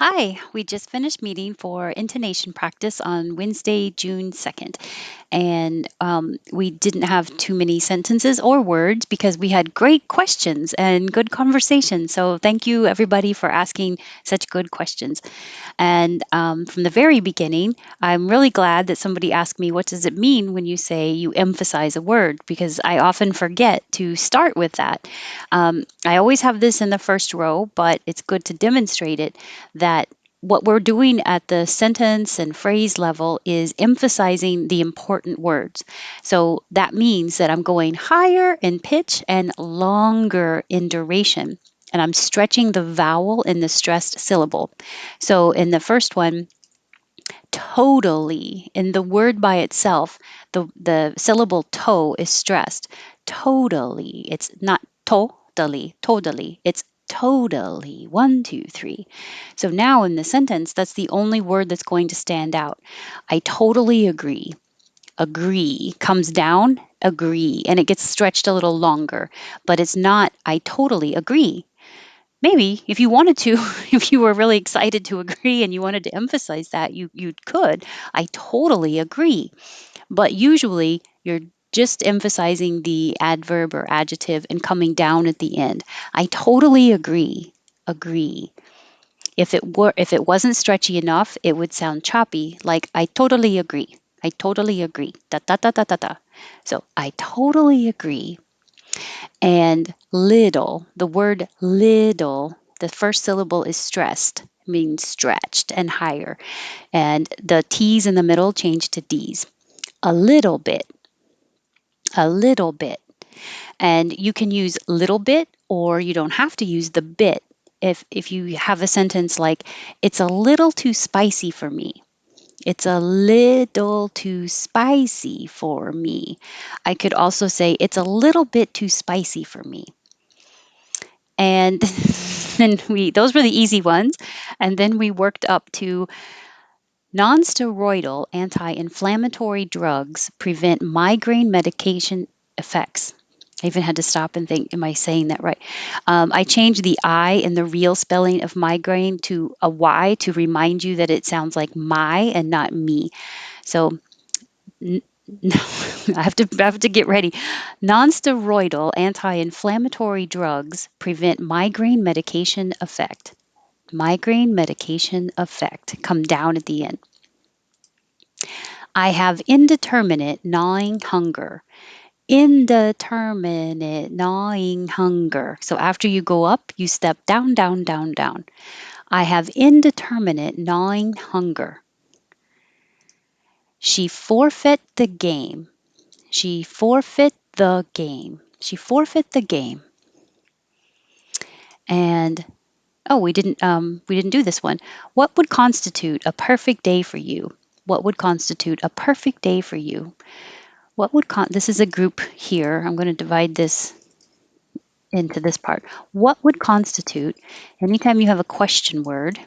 Hi, we just finished meeting for intonation practice on Wednesday, June 2nd. And we didn't have too many sentences or words because we had great questions and good conversation. So, thank you everybody for asking such good questions. And from the very beginning, I'm really glad that somebody asked me, what does it mean when you say you emphasize a word? Because I often forget to start with that. I always have this in the first row, but it's good to demonstrate it that what we're doing at the sentence and phrase level is emphasizing the important words. So that means that I'm going higher in pitch and longer in duration. And I'm stretching the vowel in the stressed syllable. So in the first one, totally, in the word by itself, the syllable to is stressed. Totally. It's not totally, totally. It's totally. One, two, three. So now in the sentence, that's the only word that's going to stand out. I totally agree. Agree comes down, agree, and it gets stretched a little longer, but it's not I totally agree. Maybe if you wanted to, if you were really excited to agree and you wanted to emphasize that, you could. I totally agree. But usually you're just emphasizing the adverb or adjective and coming down at the end. I totally agree. Agree. If it wasn't stretchy enough, it would sound choppy, like I totally agree. I totally agree. Da da da da da da. So I totally agree. And little, the word little, the first syllable is stressed, means stretched and higher. And the T's in the middle change to D's. A little bit, a little bit. And you can use little bit or you don't have to use the bit. If you have a sentence like, it's a little too spicy for me. It's a little too spicy for me. I could also say, it's a little bit too spicy for me. And then those were the easy ones. And then we worked up to non-steroidal anti-inflammatory drugs prevent migraine medication effects. I even had to stop and think, am I saying that right? I changed the I in the real spelling of migraine to a Y to remind you that it sounds like my and not me. So n- I have to get ready. Non-steroidal anti-inflammatory drugs prevent migraine medication effect. Migraine medication effect. Come down at the end. I have indeterminate gnawing hunger. Indeterminate gnawing hunger. So after you go up, you step down, down, down, down. I have indeterminate gnawing hunger. She forfeit the game. She forfeit the game. She forfeit the game. And we didn't do this one. What would constitute a perfect day for you? What would constitute a perfect day for you? This is a group here. I'm going to divide this into this part. What would constitute anytime you have a question word,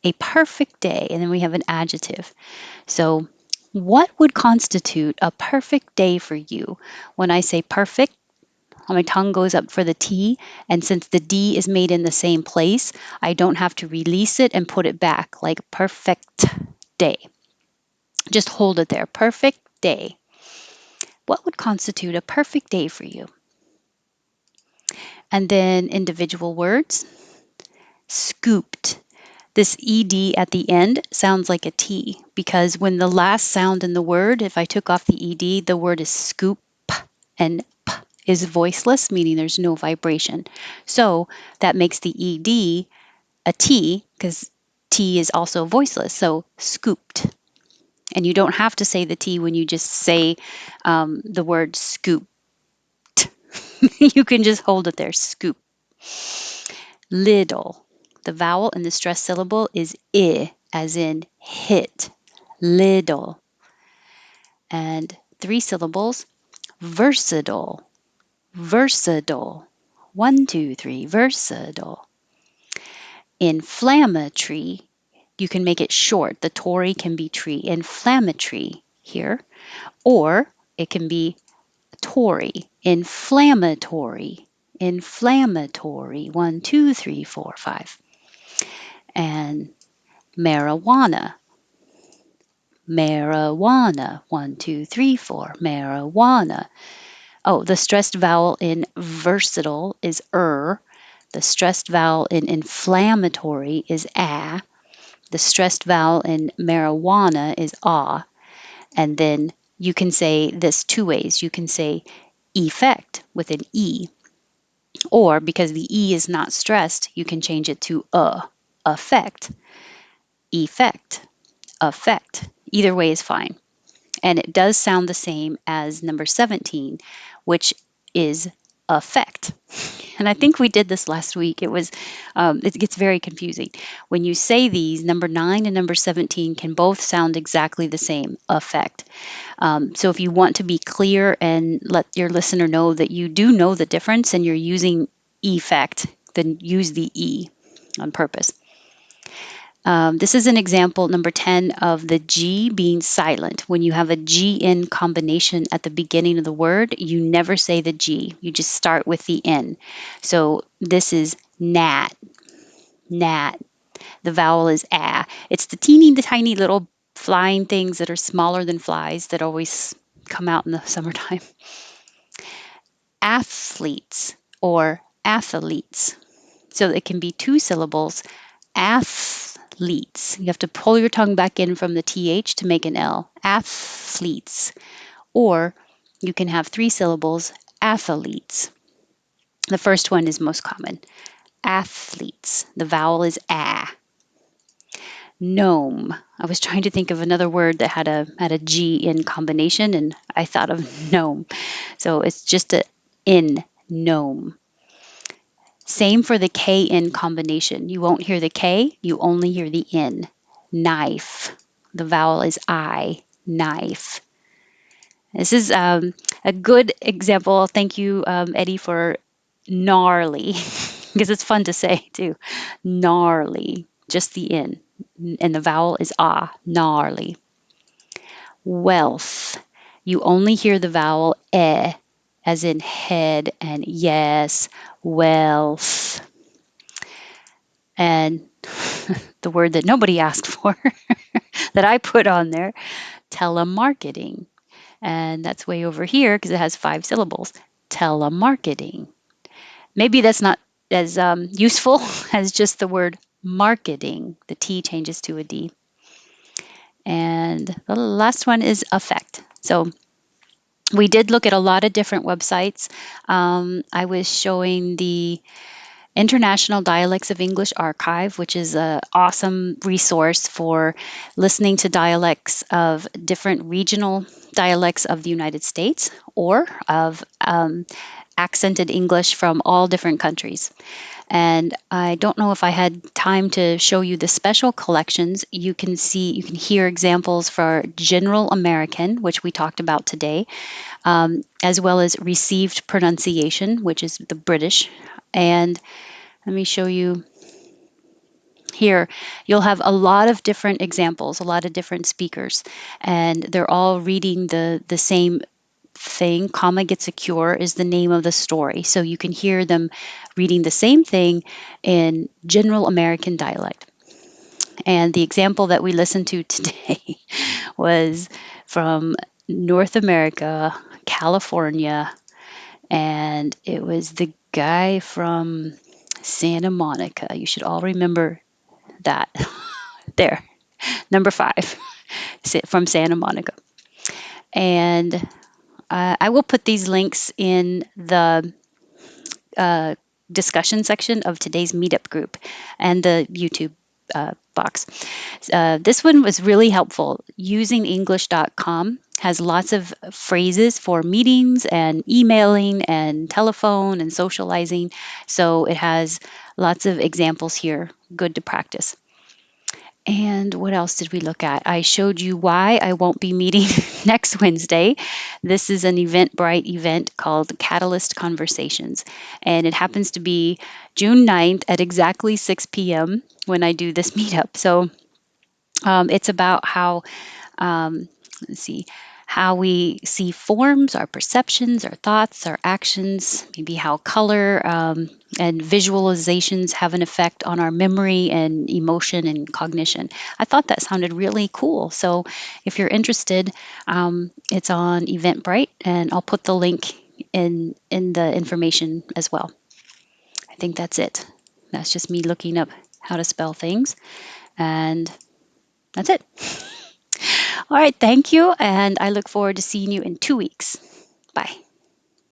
a perfect day, and then we have an adjective. So, what would constitute a perfect day for you? When I say perfect, my tongue goes up for the T, and since the D is made in the same place, I don't have to release it and put it back like perfect day. Just hold it there. Perfect day. What would constitute a perfect day for you? And then individual words. Scooped. This ed at the end sounds like a T because when the last sound in the word, if I took off the ed, the word is scoop, and p is voiceless, meaning there's no vibration. So that makes the ed a T because T is also voiceless. So scooped. And you don't have to say the T when you just say the word scooped. You can just hold it there, scoop. Little. The vowel in the stressed syllable is I, as in hit. Little. And three syllables, versatile. Versatile. One, two, three, versatile. Inflammatory. You can make it short. The Tory can be tree. Inflammatory here. Or it can be Tory. Inflammatory. Inflammatory. One, two, three, four, five. And marijuana, marijuana. 1, 2, 3, 4, marijuana. Oh, the stressed vowel in versatile is The stressed vowel in inflammatory is a. The stressed vowel in marijuana is ah. And then you can say this two ways. You can say effect with an E, or because the E is not stressed, you can change it to effect, effect, effect. Either way is fine. And it does sound the same as number 17, which is effect. And I think we did this last week. It gets very confusing. When you say these, number 9 and number 17 can both sound exactly the same, effect. So if you want to be clear and let your listener know that you do know the difference and you're using effect, then use the E on purpose. This is an example, number 10, of the G being silent. When you have a G in combination at the beginning of the word, you never say the G. You just start with the N. So this is gnat, gnat. The vowel is a. It's the teeny tiny little flying things that are smaller than flies that always come out in the summertime. Athletes or athletes. So it can be two syllables. Athletes. You have to pull your tongue back in from the TH to make an L. Athletes. Or you can have three syllables. Athletes. The first one is most common. Athletes. The vowel is a. Gnome. I was trying to think of another word that had a G in combination, and I thought of gnome. So it's just a in, gnome. Same for the K in combination. You won't hear the K, you only hear the N. Knife. The vowel is I, knife. This is a good example. Thank you, Eddie, for gnarly, because it's fun to say too. Gnarly, just the N. And the vowel is ah, gnarly. Wealth. You only hear the vowel eh, as in head and yes, wealth. And the word that nobody asked for that I put on there, telemarketing. And that's way over here because it has 5 syllables. Telemarketing. Maybe that's not as useful as just the word marketing. The T changes to a D. And the last one is affect. So we did look at a lot of different websites. I was showing the International Dialects of English Archive, which is an awesome resource for listening to dialects of different regional dialects of the United States or of accented English from all different countries. And I don't know if I had time to show you the special collections. You can hear examples for General American, which we talked about today, as well as Received Pronunciation, which is the British. And let me show you here. You'll have a lot of different examples, a lot of different speakers, and they're all reading the same thing. Comma Gets a Cure is the name of the story. So you can hear them reading the same thing in general American dialect. And the example that we listened to today was from North America, California, and it was the guy from Santa Monica. You should all remember that. There, number 5 from Santa Monica. And I will put these links in the discussion section of today's meetup group and the YouTube box. This one was really helpful. Usingenglish.com has lots of phrases for meetings and emailing and telephone and socializing. So it has lots of examples here, good to practice. And what else did we look at? I showed you why I won't be meeting next Wednesday. This is an Eventbrite event called Catalyst Conversations. And it happens to be June 9th at exactly 6 p.m. when I do this meetup. So it's about how, let's see, how we see forms, our perceptions, our thoughts, our actions, maybe how color and visualizations have an effect on our memory and emotion and cognition. I thought that sounded really cool. So if you're interested, it's on Eventbrite, and I'll put the link in the information as well. I think that's it. That's just me looking up how to spell things, and that's it. All right, thank you, and I look forward to seeing you in 2 weeks. Bye.